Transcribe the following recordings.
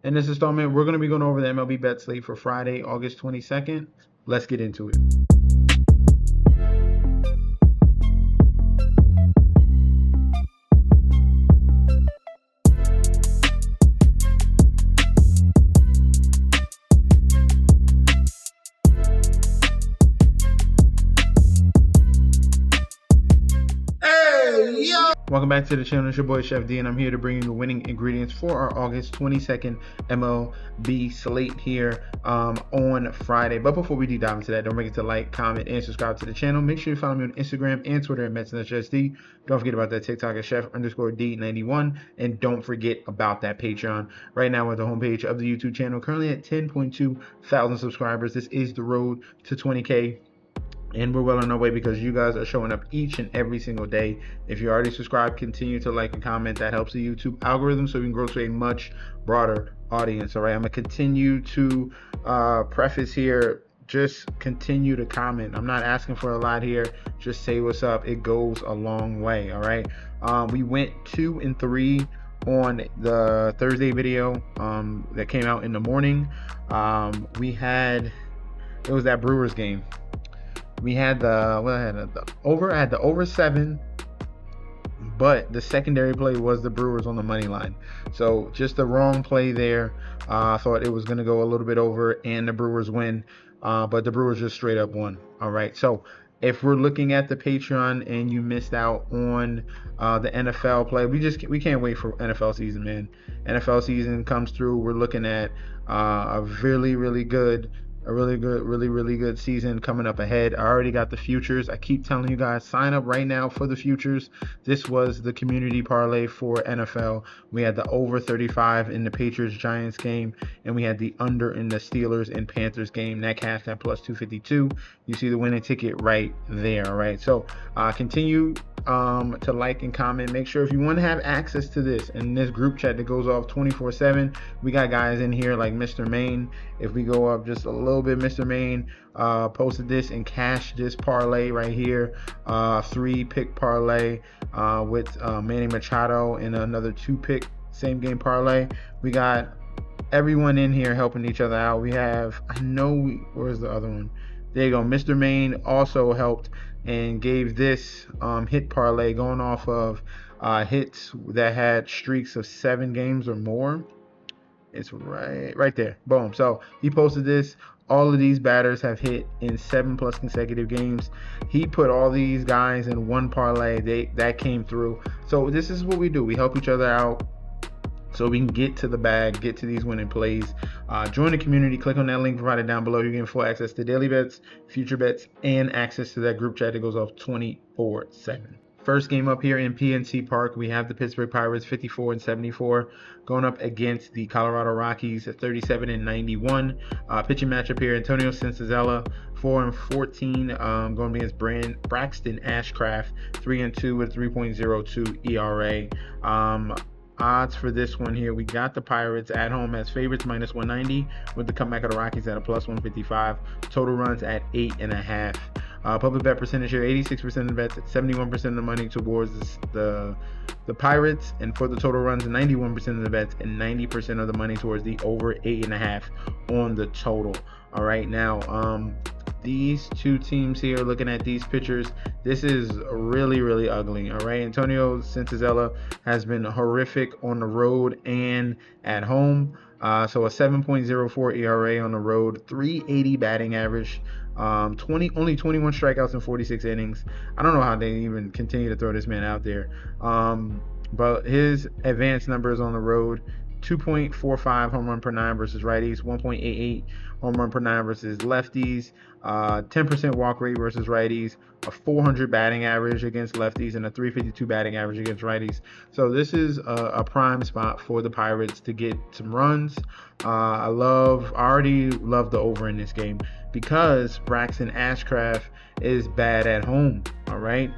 In this installment, we're going to be going over the MLB bet slate for Friday, August 22nd. Let's get into it. Welcome back to the channel. It's your boy Chef D, and I'm here to bring you the winning ingredients for our August 22nd MLB slate here on Friday. But before we deep dive into that, don't forget to like, comment, and subscribe to the channel. Make sure you follow me on Instagram and Twitter at MetsNetSD. Don't forget about that TikTok at Chef_D91, and don't forget about that Patreon. Right now, we're at the homepage of the YouTube channel, currently at 10.2 thousand subscribers. This is the road to 20K. And we're well on our way because you guys are showing up each and every single day. If you already subscribed, continue to like and comment. That helps the YouTube algorithm so we can grow to a much broader audience. All right, I'm going to continue to preface here. Just continue to comment. I'm not asking for a lot here. Just say what's up. It goes a long way. All right. We went 2 and 3 on the Thursday video that came out in the morning. It was that Brewers game. We had the over 7, but the secondary play was the Brewers on the money line. So just the wrong play there. I thought it was going to go a little bit over and the Brewers win, but the Brewers just straight up won. All right. So if we're looking at the Patreon and you missed out on the NFL play, we can't wait for NFL season, man. NFL season comes through. We're looking at a really good season coming up ahead. I already got the futures. I keep telling you guys, sign up right now for the futures. This was the community parlay for NFL. We had the over 35 in the Patriots Giants game, and we had the under in the Steelers and Panthers game. That cashed at plus 252. You see the winning ticket right there. All right, so continue to like and comment. Make sure if you want to have access to this and this group chat that goes off 24/7, we got guys in here like Mr. Main. If we go up just a little bit, Mr. Main posted this and cashed this parlay right here, 3-pick parlay with Manny Machado and another 2-pick same game parlay. We got everyone in here helping each other out. We have, where's the other one? There you go. Mr. Main also helped and gave this hit parlay going off of hits that had streaks of 7 games or more. It's right there. Boom. So he posted this. All of these batters have hit in 7+ consecutive games. He put all these guys in one parlay. That came through. So this is what we do. We help each other out so we can get to the bag, get to these winning plays. Join the community. Click on that link provided down below. You're getting full access to daily bets, future bets, and access to that group chat that goes off 24/7. First game up here in PNC Park, we have the Pittsburgh Pirates 54 and 74 going up against the Colorado Rockies at 37 and 91. Pitching matchup here: Antonio Senzatella 4 and 14 going against Braxton Ashcraft 3 and 2 with 3.02 ERA. Odds for this one here, we got the Pirates at home as favorites minus 190 with the comeback of the Rockies at a plus 155. Total runs at 8.5. Public bet percentage here: 86% of the bets, 71% of the money towards the Pirates, and for the total runs, 91% of the bets and 90% of the money towards the over 8.5 on the total. All right, now these two teams here, looking at these pitchers, this is really ugly. All right, Antonio Senzatella has been horrific on the road and at home. So a 7.04 ERA on the road, 380 batting average, only 21 strikeouts in 46 innings. I don't know how they even continue to throw this man out there. But his advanced numbers on the road: 2.45 home run per 9 versus righties, 1.88 home run per 9 versus lefties, 10% walk rate versus righties, a 400 batting average against lefties, and a 352 batting average against righties. So this is a prime spot for the Pirates to get some runs. I already love the over in this game because Braxton Ashcraft is bad at home. All right,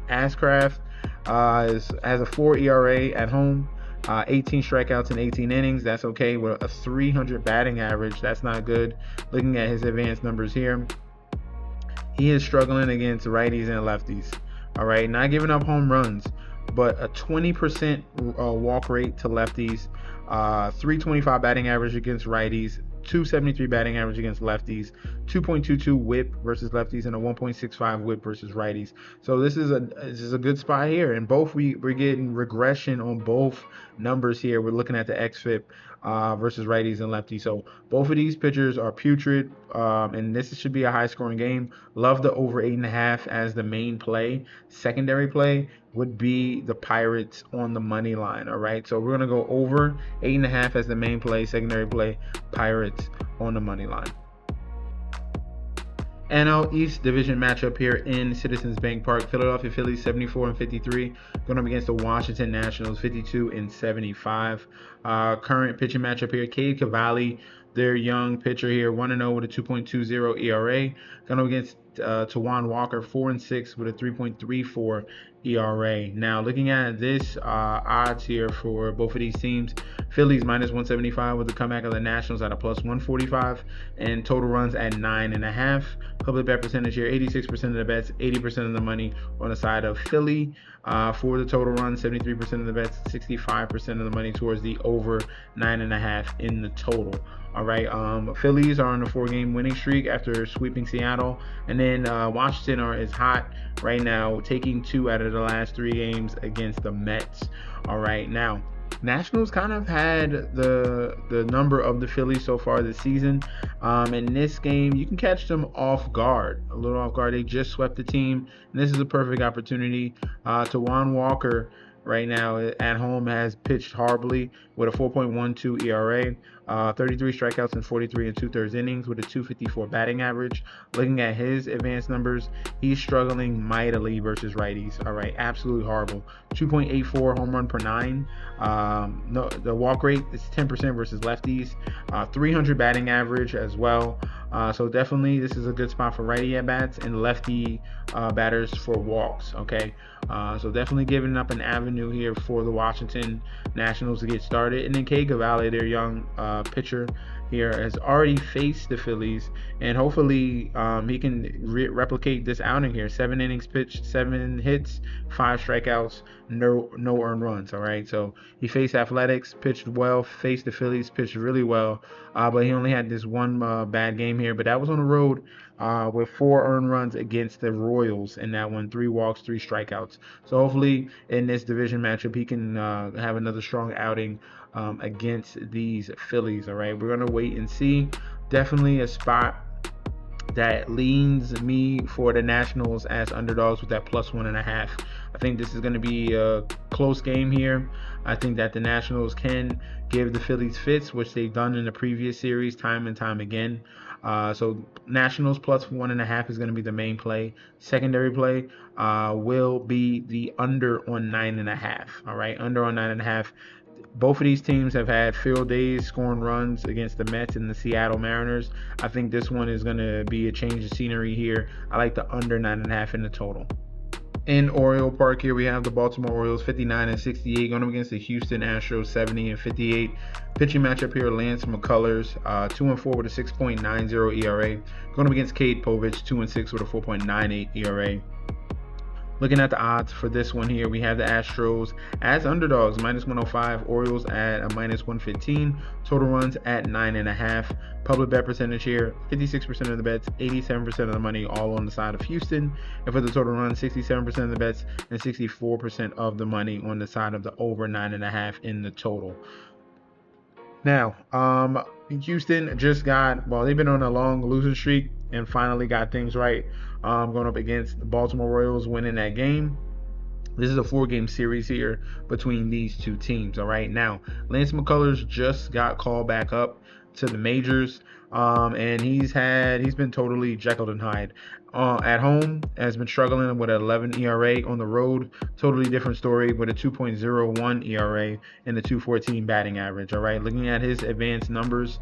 Ashcraft has a 4 ERA at home. 18 strikeouts in 18 innings. That's okay. With a 300 batting average, that's not good. Looking at his advanced numbers here, he is struggling against righties and lefties. All right, not giving up home runs. but a 20% walk rate to lefties, 325 batting average against righties, 273 batting average against lefties, 2.22 whip versus lefties, and a 1.65 whip versus righties. So this is a good spot here, and both we're getting regression on both numbers here. We're looking at the xFIP versus righties and lefties. So both of these pitchers are putrid, and this should be a high-scoring game. Love the over 8.5 as the main play. Secondary play would be the Pirates on the money line. All right, so we're gonna go over 8.5 as the main play. Secondary play, Pirates on the money line. NL East division matchup here in Citizens Bank Park. Philadelphia Phillies 74-53 going up against the Washington Nationals 52-75. Current pitching matchup here: Cade Cavalli, their young pitcher here, 1-0 with a 2.20 ERA, going up against Tawan Walker, 4-6 with a 3.34 ERA. Now looking at this odds here for both of these teams: Phillies minus 175 with the comeback of the Nationals at a plus 145, and total runs at 9.5. Public bet percentage here: 86% of the bets, 80% of the money on the side of Philly. For the total run, 73% of the bets, 65% of the money towards the over 9.5 in the total. All right, Phillies are on a 4-game winning streak after sweeping Seattle, and then Washington is hot right now, taking 2 out of the last 3 games against the Mets. All right, now Nationals kind of had the number of the Phillies so far this season. In this game, you can catch them off guard, a little off guard. They just swept the team, and this is a perfect opportunity. Tawan Walker right now at home has pitched horribly with a 4.12 ERA, 33 strikeouts in 43 and 2/3 innings with a 254 batting average. Looking at his advanced numbers, he's struggling mightily versus righties. All right, absolutely horrible. 2.84 home run per 9. No, the walk rate is 10% versus lefties. 300 batting average as well. So definitely this is a good spot for righty at bats and lefty batters for walks. Okay, so definitely giving up an avenue here for the Washington Nationals to get started. And then Cade Cavalli, their young pitcher here, has already faced the Phillies, and hopefully he can replicate this outing here. 7 innings pitched, 7 hits, 5 strikeouts, no earned runs. All right, so he faced Athletics, pitched well, faced the Phillies, pitched really well, but he only had this one bad game here, but that was on the road with 4 earned runs against the Royals in that one, 3 walks, 3 strikeouts. So hopefully in this division matchup he can have another strong outing against these Phillies. All right, we're gonna wait and see. Definitely a spot that leans me for the Nationals as underdogs with that plus 1.5. I think this is going to be a close game here. I think that the Nationals can give the Phillies fits, which they've done in the previous series time and time again. So Nationals plus 1.5 is going to be the main play. Secondary play will be the under on 9.5. All right, under on 9.5. Both of these teams have had field days scoring runs against the Mets and the Seattle Mariners. I think this one is going to be a change of scenery here. I like the under 9.5 in the total. In Oriole Park here, we have the Baltimore Orioles 59-68 going up against the Houston Astros 70-58. Pitching matchup here: Lance McCullers 2-4 with a 6.90 ERA, going up against Cade Povich 2-6 with a 4.98 ERA. Looking at the odds for this one here, we have the Astros as underdogs, minus 105, Orioles at a minus 115, total runs at 9.5. Public bet percentage here: 56% of the bets, 87% of the money, all on the side of Houston. And for the total runs, 67% of the bets and 64% of the money on the side of the over 9.5 in the total. Now, Houston just they've been on a long losing streak and finally got things right, going up against the Baltimore Royals, winning that game. This is a 4-game series here between these two teams. All right, now Lance McCullers just got called back up to the majors, and he's been totally Jekyll and Hyde. At home has been struggling with an 11 ERA. On the road, totally different story with a 2.01 ERA and a 2.14 batting average. All right, looking at his advanced numbers,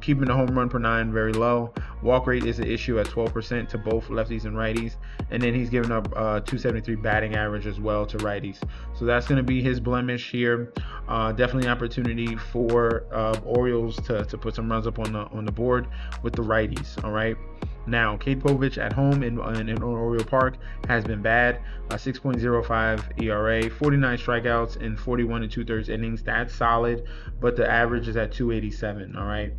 keeping the home run per 9 very low. Walk rate is an issue at 12% to both lefties and righties, and then he's giving up 273 batting average as well to righties. So that's going to be his blemish here. Definitely an opportunity for Orioles to put some runs up on on the board with the righties. All right. Now, Kate Povich at home in Oriole Park has been bad. 6.05 ERA, 49 strikeouts in 41 and 2/3 innings. That's solid, but the average is at 287. All right.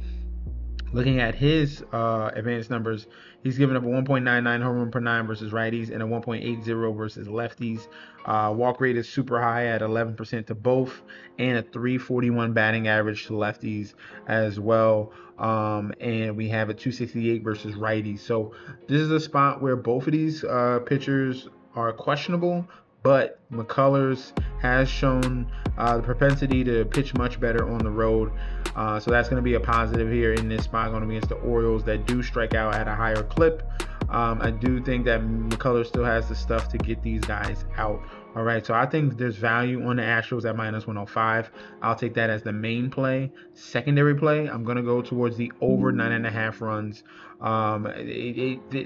Looking at his advanced numbers, he's given up a 1.99 home run per nine versus righties and a 1.80 versus lefties. Walk rate is super high at 11% to both, and a 341 batting average to lefties as well. And we have a 268 versus righties. So this is a spot where both of these pitchers are questionable, but McCullers has shown the propensity to pitch much better on the road. So that's going to be a positive here in this spot, going to be against the Orioles that do strike out at a higher clip. I do think that McCullers still has the stuff to get these guys out. All right, so I think there's value on the Astros at minus 105. I'll take that as the main play. Secondary play, I'm going to go towards the over 9.5 runs.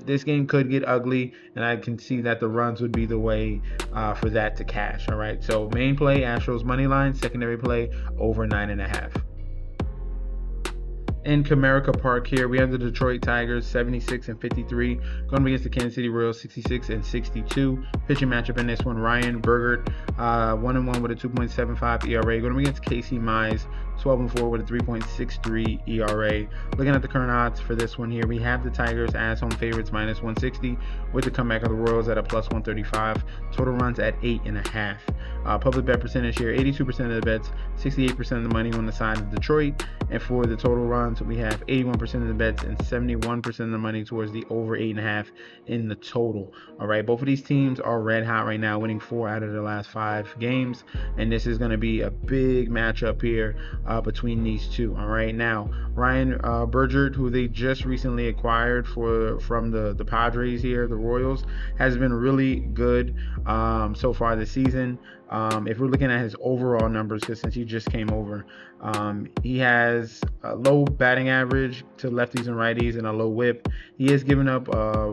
This game could get ugly, and I can see that the runs would be the way for that to cash. All right, so main play, Astros money line. Secondary play, over 9.5. In Comerica Park here, we have the Detroit Tigers 76 and 53 going against the Kansas City Royals 66 and 62. Pitching matchup in this one, Ryan Bergert 1-1 with a 2.75 ERA going against Casey Mize 12-4 with a 3.63 ERA. Looking at the current odds for this one here, we have the Tigers as home favorites minus 160 with the comeback of the Royals at a plus 135. Total runs at 8.5. Public bet percentage here, 82% of the bets, 68% of the money on the side of Detroit. And for the total runs, we have 81% of the bets and 71% of the money towards the over 8.5 in the total. All right, both of these teams are red hot right now, winning 4 out of the last 5 games. And this is going to be a big matchup here between these two. All right, now Ryan Bergert, who they just recently acquired from the Padres here, the Royals, has been really good so far this season. If we're looking at his overall numbers, because since he just came over, he has a low batting average to lefties and righties and a low whip. He has given up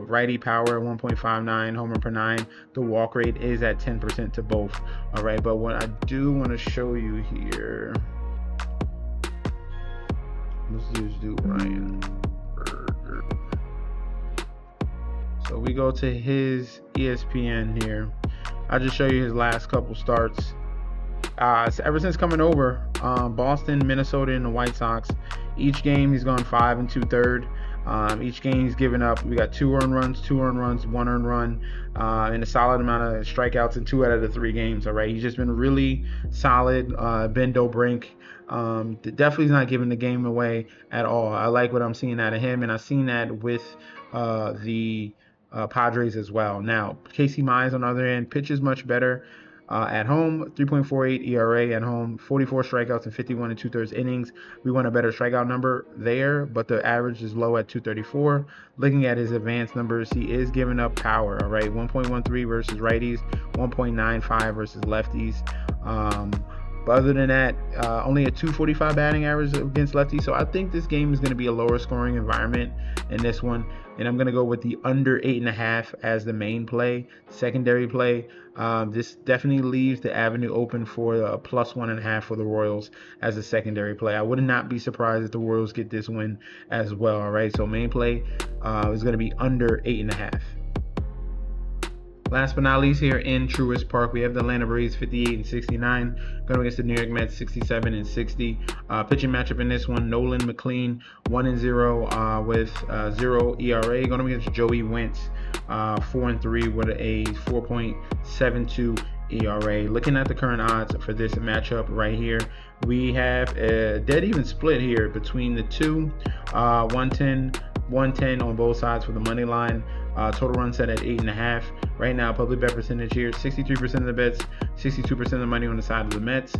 righty power at 1.59 homer per 9. The walk rate is at 10% to both. All right, but what I do want to show you here, let's just do Ryan Berger. So we go to his ESPN here. I'll just show you his last couple starts. So ever since coming over, Boston, Minnesota, and the White Sox, each game he's gone 5 2/3. Each game he's given up. We got 2 earned runs, 2 earned runs, 1 earned run, and a solid amount of strikeouts in 2 out of the 3 games. All right, he's just been really solid. Ben Dobrink definitely is not giving the game away at all. I like what I'm seeing out of him, and I've seen that with the Padres as well. Now, Casey Mize on the other end pitches much better at home, 3.48 ERA at home, 44 strikeouts in 51 and 2/3 innings. We want a better strikeout number there, but the average is low at 234. Looking at his advanced numbers, he is giving up power, all right, 1.13 versus righties, 1.95 versus lefties. But other than that, only a 245 batting average against lefties. So I think this game is going to be a lower scoring environment in this one. And I'm going to go with the under 8.5 as the main play. Secondary play, this definitely leaves the avenue open for a plus 1.5 for the Royals as a secondary play. I would not be surprised if the Royals get this win as well. All right, so main play is going to be under 8.5. Last but not least, here in Truist Park, we have the Atlanta Braves 58 and 69 going against the New York Mets 67 and 60. Pitching matchup in this one, Nolan McLean 1-0 with 0 ERA going against Joey Wentz 4-3 with a 4.72 ERA. Looking at the current odds for this matchup right here, we have a dead even split here between the two. 110 on both sides for the money line. Total run set at 8.5. Right now, public bet percentage here, 63% of the bets, 62% of the money on the side of the Mets.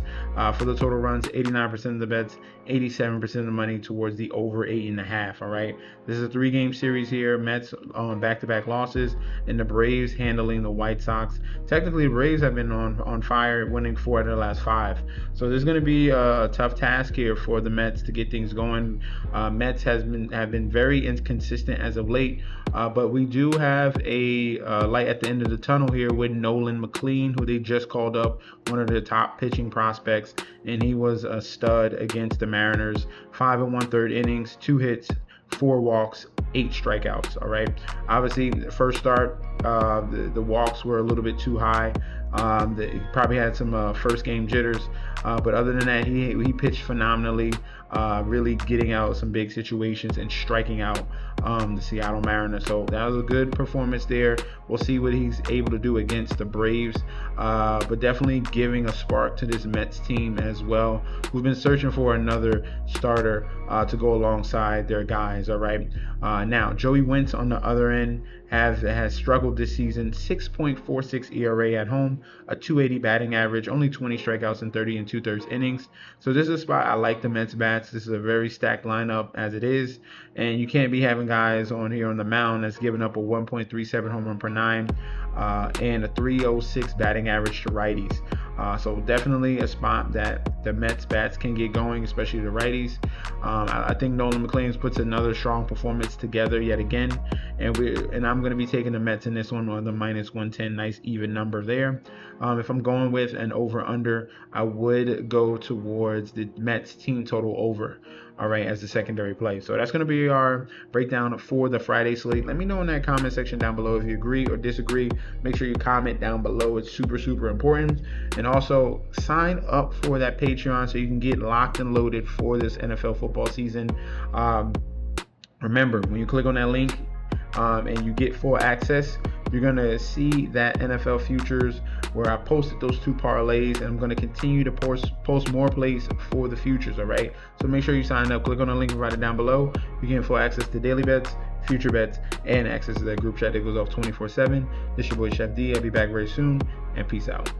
For the total runs, 89% of the bets, 87% of the money towards the over 8.5. All right, this is a 3-game series here. Mets on back-to-back losses, and the Braves handling the White Sox. Technically, the Braves have been on fire, winning 4 out of the last 5. So there's going to be a tough task here for the Mets to get things going. Mets have been very inconsistent as of late, but we do do have a light at the end of the tunnel here with Nolan McLean, who they just called up, one of the top pitching prospects, and he was a stud against the Mariners. 5 1/3 innings, 2 hits, 4 walks, 8 strikeouts. All right. Obviously, the first start, the walks were a little bit too high. He probably had some first game jitters, but other than that, he pitched phenomenally, really getting out some big situations and striking out the Seattle Mariners. So that was a good performance there. We'll see what he's able to do against the Braves, but definitely giving a spark to this Mets team as well, who've been searching for another starter to go alongside their guys. All right. Now Joey Wentz on the other end has struggled this season. 6.46 ERA at home, a 280 batting average, only 20 strikeouts in 30 2/3 innings. So this is a spot I like the Mets bats. This is a very stacked lineup as it is, and you can't be having guys on here on the mound that's giving up a 1.37 home run per 9 and a 306 batting average to righties. So definitely a spot that the Mets bats can get going, especially the righties. I think Nolan McLean puts another strong performance together yet again, and I'm going to be taking the Mets in this one on the -110, nice even number there. If I'm going with an over/under, I would go towards the Mets team total over. All right, as the secondary play. So that's going to be our breakdown for the Friday slate. Let me know in that comment section down below if you agree or disagree. Make sure you comment down below. It's super, super important. And also sign up for that Patreon so you can get locked and loaded for this NFL football season. Remember, when you click on that link and you get full access, you're going to see that NFL futures where I posted those 2 parlays, and I'm going to continue to post more plays for the futures. All right, so make sure you sign up. Click on the link right down below. You get full access to daily bets, future bets, and access to that group chat that goes off 24/7. This is your boy Chef D. I'll be back very soon, and peace out.